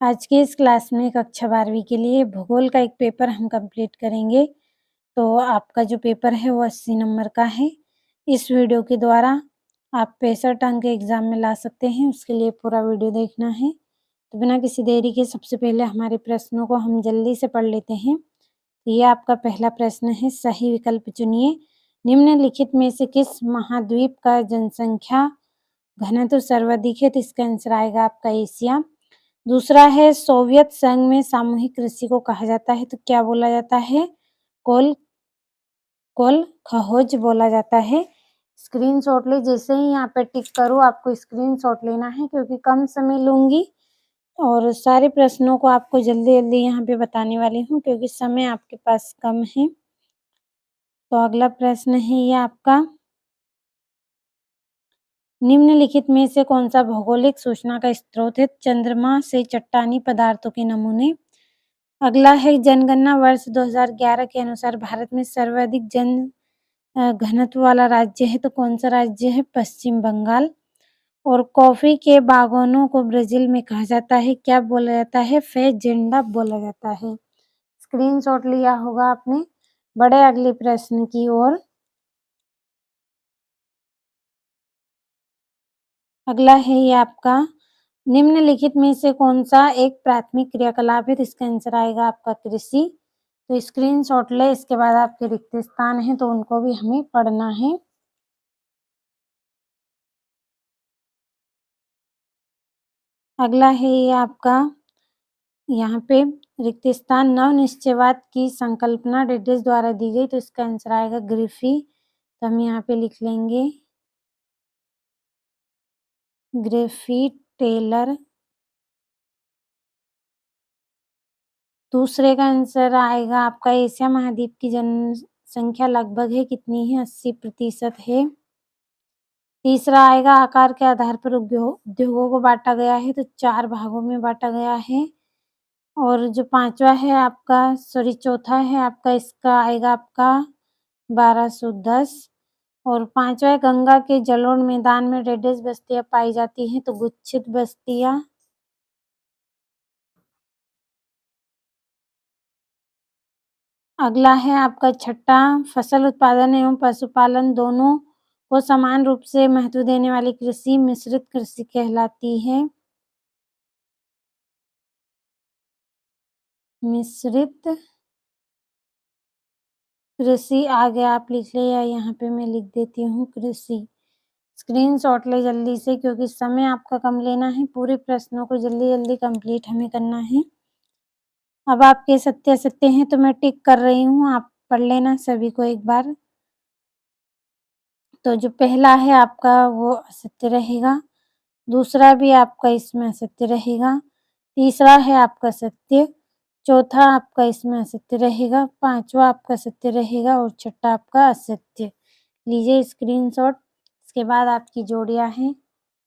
आज की इस क्लास में कक्षा 12वीं के लिए भूगोल का एक पेपर हम कंप्लीट करेंगे। तो आपका जो पेपर है वो 80 नंबर का है। इस वीडियो के द्वारा आप 65 अंक एग्ज़ाम में ला सकते हैं, उसके लिए पूरा वीडियो देखना है। तो बिना किसी देरी के सबसे पहले हमारे प्रश्नों को हम जल्दी से पढ़ लेते हैं। ये आपका पहला प्रश्न है, सही विकल्प चुनिए। निम्नलिखित में से किस महाद्वीप का जनसंख्या घनत्व सर्वाधिक है? तो इसका आंसर आएगा आपका एशिया। दूसरा है, सोवियत संघ में सामूहिक कृषि को कहा जाता है, तो क्या बोला जाता है? कोलखोज बोला जाता है। स्क्रीनशॉट ले, जैसे ही यहाँ पे टिक करो आपको स्क्रीनशॉट लेना है क्योंकि कम समय लूंगी और सारे प्रश्नों को आपको जल्दी जल्दी यहाँ पे बताने वाली हूँ क्योंकि समय आपके पास कम है। तो अगला प्रश्न है ये आपका, निम्नलिखित में से कौन सा भौगोलिक सूचना का स्रोत है? चंद्रमा से चट्टानी पदार्थों के नमूने। अगला है, जनगणना वर्ष 2011 के अनुसार भारत में सर्वाधिक घनत्व वाला राज्य है, तो कौन सा राज्य है? पश्चिम बंगाल। और कॉफी के बागानों को ब्राजील में कहा जाता है, क्या बोला जाता है? फेजेंडा बोला जाता है। स्क्रीनशॉट लिया होगा आपने। बढ़े अगले प्रश्न की ओर। अगला है ये आपका, निम्नलिखित में से कौन सा एक प्राथमिक क्रियाकलाप है? तो इसका आंसर आएगा आपका कृषि। तो स्क्रीनशॉट ले, इसके बाद आपके रिक्त स्थान हैं तो उनको भी हमें पढ़ना है। अगला है ये आपका, यहाँ पे रिक्त स्थान, नव निश्चयवाद की संकल्पना डेडेस द्वारा दी गई, तो इसका आंसर आएगा ग्रिफी। तो हम यहाँ पे लिख लेंगे ग्रिफी टेलर। दूसरे का आंसर आएगा आपका, एशिया महाद्वीप की जनसंख्या लगभग है कितनी है? 80% है। तीसरा आएगा, आकार के आधार पर उद्योगों को बांटा गया है, तो 4 भागों में बांटा गया है। और जो पांचवा है आपका, सॉरी चौथा है आपका, इसका आएगा आपका 1210। और पांचवा है, गंगा के जलोढ़ मैदान में डेडेस बस्तियां पाई जाती हैं, तो गुच्छित बस्तियां। अगला है आपका छठा, फसल उत्पादन एवं पशुपालन दोनों को समान रूप से महत्व देने वाली कृषि मिश्रित कृषि कहलाती है। मिश्रित कृषि आगे आप लिख ले या यहाँ पे मैं लिख देती हूँ कृषि। स्क्रीनशॉट ले जल्दी से क्योंकि समय आपका कम लेना है, पूरे प्रश्नों को जल्दी जल्दी कंप्लीट हमें करना है। अब आपके सत्य असत्य हैं तो मैं टिक कर रही हूँ, आप पढ़ लेना सभी को एक बार। तो जो पहला है आपका वो असत्य रहेगा, दूसरा भी आपका इसमें असत्य रहेगा, तीसरा है आपका सत्य, चौथा आपका इसमें असत्य रहेगा, पांचवा आपका सत्य रहेगा और छठा आपका असत्य। लीजिए स्क्रीनशॉट। इसके बाद आपकी जोड़ियां हैं,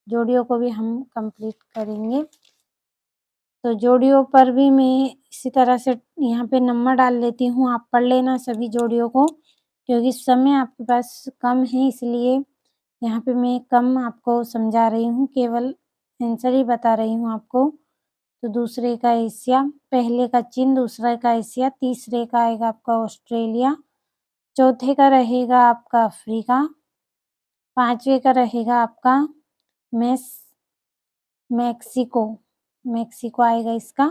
जोड़ियों को भी हम कंप्लीट करेंगे। तो जोड़ियों पर भी मैं इसी तरह से यहाँ पे नंबर डाल लेती हूँ, आप पढ़ लेना सभी जोड़ियों को क्योंकि समय आपके पास कम है, इसलिए यहाँ पे मैं कम आपको समझा रही हूँ, केवल आंसर ही बता रही हूँ आपको। तो दूसरे का एशिया, पहले का चीन, दूसरे का एशिया, तीसरे का आएगा आपका ऑस्ट्रेलिया, चौथे का रहेगा आपका अफ्रीका, पांचवे का रहेगा आपका मैक्सिको मैक्सिको आएगा इसका।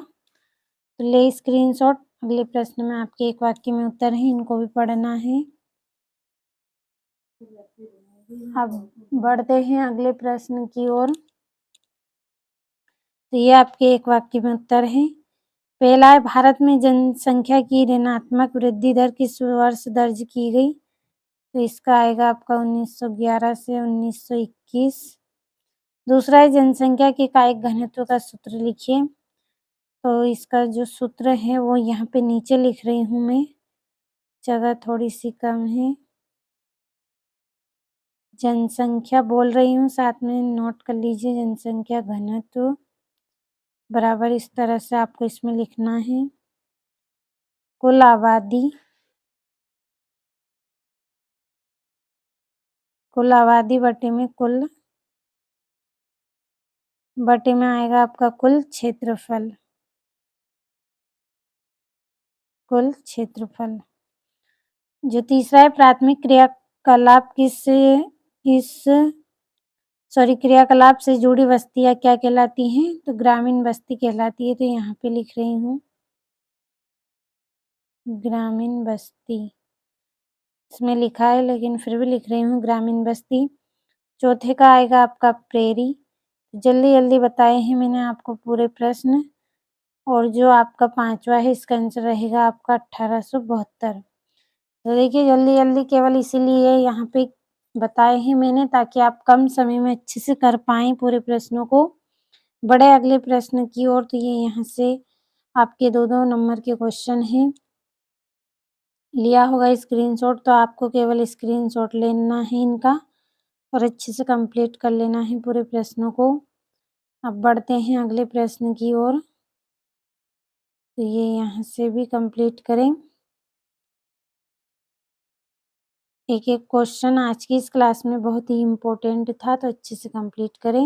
तो ले स्क्रीनशॉट। अगले प्रश्न में आपके एक वाक्य में उत्तर है, इनको भी पढ़ना है। अब बढ़ते हैं अगले प्रश्न की ओर। तो ये आपके एक वाक्य में उत्तर है। पहला है, भारत में जनसंख्या की ऋणात्मक वृद्धि दर किस वर्ष दर्ज की गई? तो इसका आएगा आपका 1911 से 1921। दूसरा है, जनसंख्या के कायिक घनत्व का सूत्र लिखिए। तो इसका जो सूत्र है वो यहाँ पे नीचे लिख रही हूँ मैं, जगह थोड़ी सी कम है। जनसंख्या बोल रही हूँ, साथ में नोट कर लीजिए, जनसंख्या घनत्व बराबर इस तरह से आपको इसमें लिखना है, कुल आबादी बटे में बटे में आएगा आपका कुल क्षेत्रफल। कुल क्षेत्रफल। जो तीसरा है प्राथमिक क्रियाकलाप क्रियाकलाप से जुड़ी बस्तियां क्या कहलाती हैं? तो ग्रामीण बस्ती कहलाती है। तो यहाँ पे लिख रही हूँ ग्रामीण बस्ती। इसमें लिखा है लेकिन फिर भी लिख रही हूँ ग्रामीण बस्ती। चौथे का आएगा आपका प्रेरी। जल्दी जल्दी बताए हैं मैंने आपको पूरे प्रश्न। और जो आपका पांचवा है इसका आंसर रहेगा आपका 1872। तो देखिए जल्दी जल्दी केवल इसीलिए यहाँ पे बताए हैं मैंने ताकि आप कम समय में अच्छे से कर पाएं पूरे प्रश्नों को। बढ़े अगले प्रश्न की ओर। तो ये यहाँ से आपके 2-2 नंबर के क्वेश्चन हैं। लिया होगा स्क्रीनशॉट तो आपको केवल स्क्रीनशॉट लेना है इनका और अच्छे से कंप्लीट कर लेना है पूरे प्रश्नों को। अब बढ़ते हैं अगले प्रश्न की ओर। तो ये यहाँ से भी कंप्लीट करें। एक एक क्वेश्चन आज की इस क्लास में बहुत ही इम्पोर्टेंट था तो अच्छे से कंप्लीट करें।